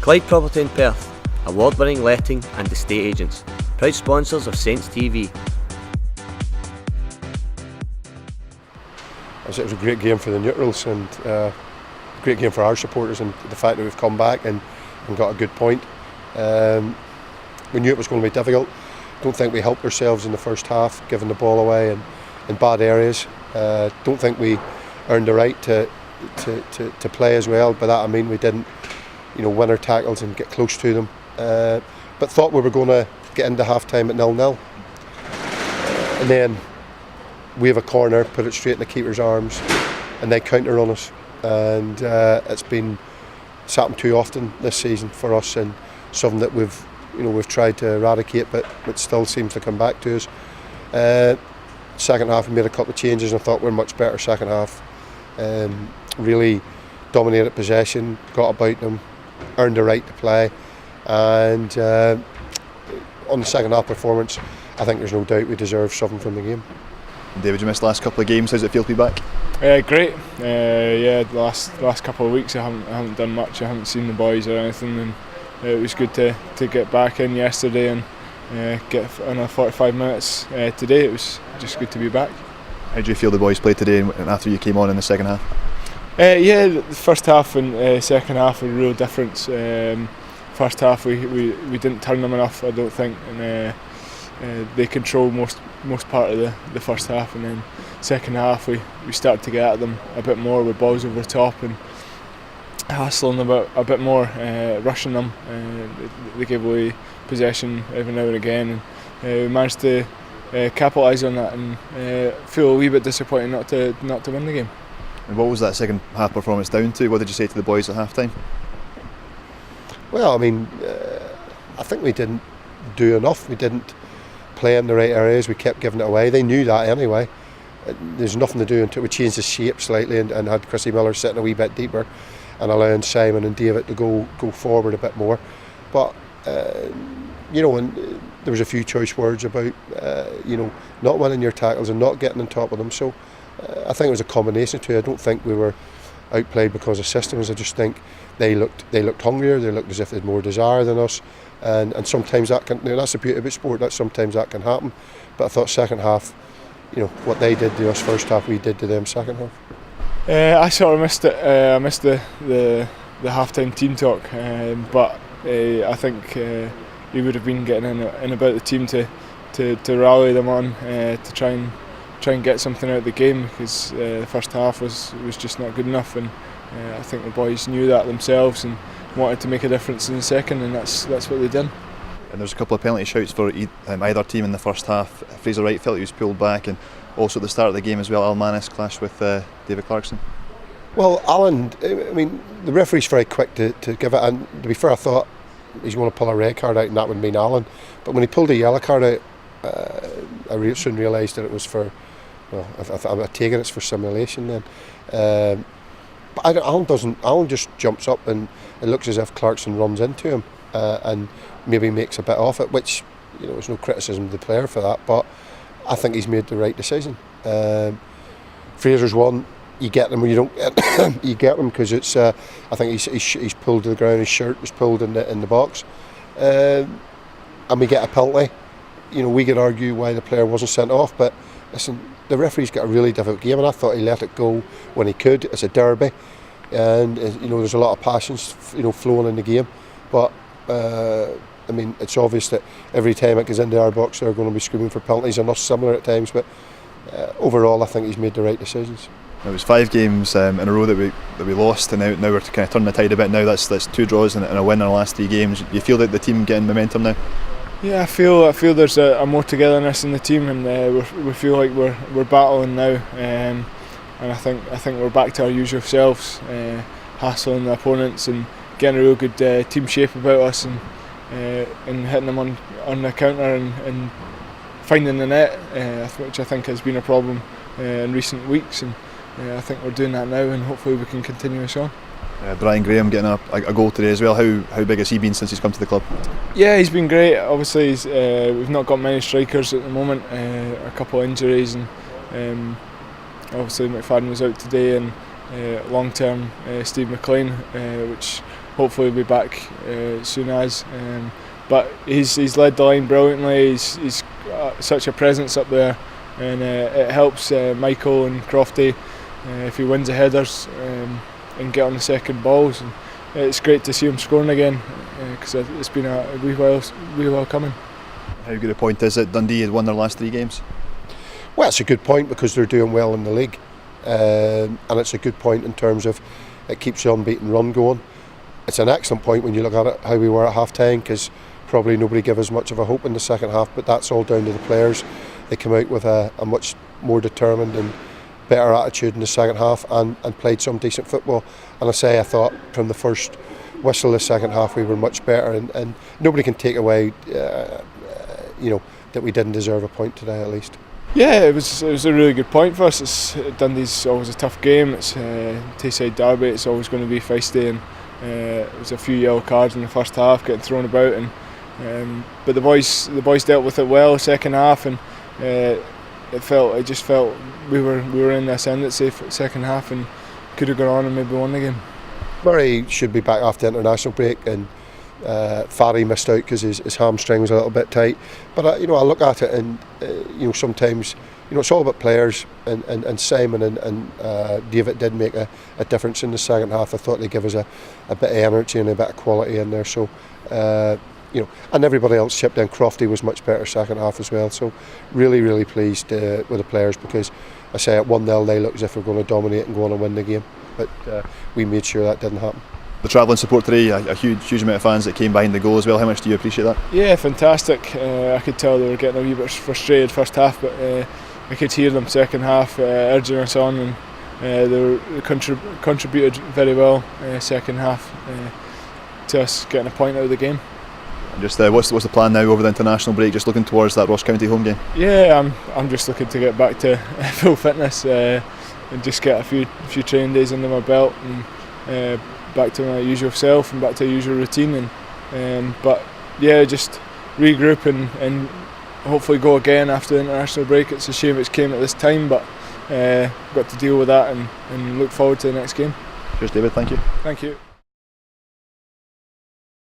Clyde Property in Perth, award-winning letting and estate agents, proud sponsors of Saints TV. It was a great game for the neutrals and a great game for our supporters, and the fact that we've come back and got a good point. We knew it was going to be difficult. Don't think we helped ourselves in the first half, giving the ball away in bad areas. Don't think we earned the right to play as well. By that I mean we didn't, win our tackles and get close to them. But thought we were going to get into half-time at 0-0. And then we have a corner, put it straight in the keeper's arms, and they counter on us. And it's happened too often this season for us, and something that we've tried to eradicate, but it still seems to come back to us. Second half we made a couple of changes and I thought we were much better second half. Really dominated possession, got about them, earned the right to play, and on the second half performance I think there's no doubt we deserve something from the game. David, you missed the last couple of games. How's it feel to be back? Great. The last couple of weeks I haven't done much. I haven't seen the boys or anything, and it was good to get back in yesterday and get another 45 minutes today. It was just good to be back. How do you feel the boys played today and after you came on in the second half? The first half and second half were a real difference. First half we didn't turn them enough, I don't think, and they controlled most part of the first half, and then second half we started to get at them a bit more with balls over the top and hassling a bit more, rushing them. They gave away possession every now and again, and we managed to capitalise on that, and feel a wee bit disappointed not to win the game. And what was that second half performance down to? What did you say to the boys at half time? Well, I think we didn't do enough. We didn't play in the right areas. We kept giving it away. They knew that anyway. There's nothing to do until we changed the shape slightly and had Chrissy Miller sitting a wee bit deeper and allowing Simon and David to go forward a bit more. But and there was a few choice words about not winning your tackles and not getting on top of them. So I think it was a combination of two. I don't think we were outplayed because of systems. I just think they looked hungrier. They looked as if they had more desire than us. And sometimes that can, that's the beauty about sport, that sometimes that can happen. But I thought second half, what they did to us first half, we did to them second half. I sort of missed it. I missed the half-time team talk, but I think he would have been getting in about the team to rally them on, to try and get something out of the game, because the first half was just not good enough, and I think the boys knew that themselves and wanted to make a difference in the second, and that's what they did. And there's a couple of penalty shouts for either team in the first half. Fraser Wright felt he was pulled back, and also at the start of the game as well, Al Manis clashed with David Clarkson. Well, Alan, the referee's very quick to give it, and to be fair, I thought he's going to pull a red card out and that would mean Alan. But when he pulled a yellow card out, I soon realised that it was for, I'm taking it's for simulation then. But Alan just jumps up and it looks as if Clarkson runs into him and maybe makes a bit off it, which there's no criticism of the player for that, but I think he's made the right decision. Fraser's one, you get them when you don't get you get them, because it's I think he's pulled to the ground, his shirt was pulled in the box, and we get a penalty. We could argue why the player wasn't sent off, but listen, the referee's got a really difficult game, and I thought he let it go when he could. It's a derby, and there's a lot of passions flowing in the game, but it's obvious that every time it goes into our box they're going to be screaming for penalties, and us similar at times, but overall I think he's made the right decisions. It was 5 games in a row that we lost, and now we're kind of turning the tide a bit now. That's 2 draws and a win in the last 3 games. You feel that the team getting momentum now? Yeah, I feel there's a more togetherness in the team, and we feel like we're battling now, and I think we're back to our usual selves, hassling the opponents and getting a real good team shape about us, and hitting them on the counter and finding the net, which I think has been a problem in recent weeks, and I think we're doing that now, and hopefully we can continue this on. Brian Graham getting a goal today as well. How big has he been since he's come to the club? Yeah, he's been great. Obviously we've not got many strikers at the moment, a couple of injuries, and obviously McFadden was out today, and long term Steve McLean, which hopefully he'll be back soon as. But he's led the line brilliantly. He's such a presence up there, and it helps Michael and Crofty if he wins the headers and get on the second balls. And it's great to see him scoring again because it's been a wee while coming. How good a point is it Dundee had won their last 3 games? Well, it's a good point because they're doing well in the league, and it's a good point in terms of it keeps the unbeaten run going. It's an excellent point when you look at it how we were at half time, because probably nobody gave us much of a hope in the second half, but that's all down to the players. They come out with a much more determined and better attitude in the second half and played some decent football. And I thought from the first whistle of the second half we were much better, and nobody can take away that we didn't deserve a point today at least. Yeah, it was a really good point for us. Dundee's always a tough game. It's Tayside derby. It's always going to be feisty, and there was a few yellow cards in the first half getting thrown about, but the boys dealt with it well second half, and it just felt we were in the ascendancy for the second half and could have gone on and maybe won the game. Murray should be back after the international break, and Farry missed out because his hamstring was a little bit tight. But I look at it and sometimes it's all about players, and Simon and David did make a difference in the second half. I thought they gave us a bit of energy and a bit of quality in there. So and everybody else chipped in. Crofty was much better second half as well. So really pleased with the players, because at 1-0 they look as if we're going to dominate and go on and win the game. But we made sure that didn't happen. The travelling support today, a huge amount of fans that came behind the goal as well. How much do you appreciate that? Yeah, fantastic. I could tell they were getting a wee bit frustrated first half, but I could hear them second half urging us on, and they contributed very well second half to us getting a point out of the game. Just what's the plan now over the international break? Just looking towards that Ross County home game. Yeah, I'm just looking to get back to full fitness and just get a few training days under my belt, and back to my usual self and back to the usual routine. But yeah, just regroup and hopefully go again after the international break. It's a shame it came at this time, but got to deal with that and look forward to the next game. Cheers, David. Thank you. Thank you.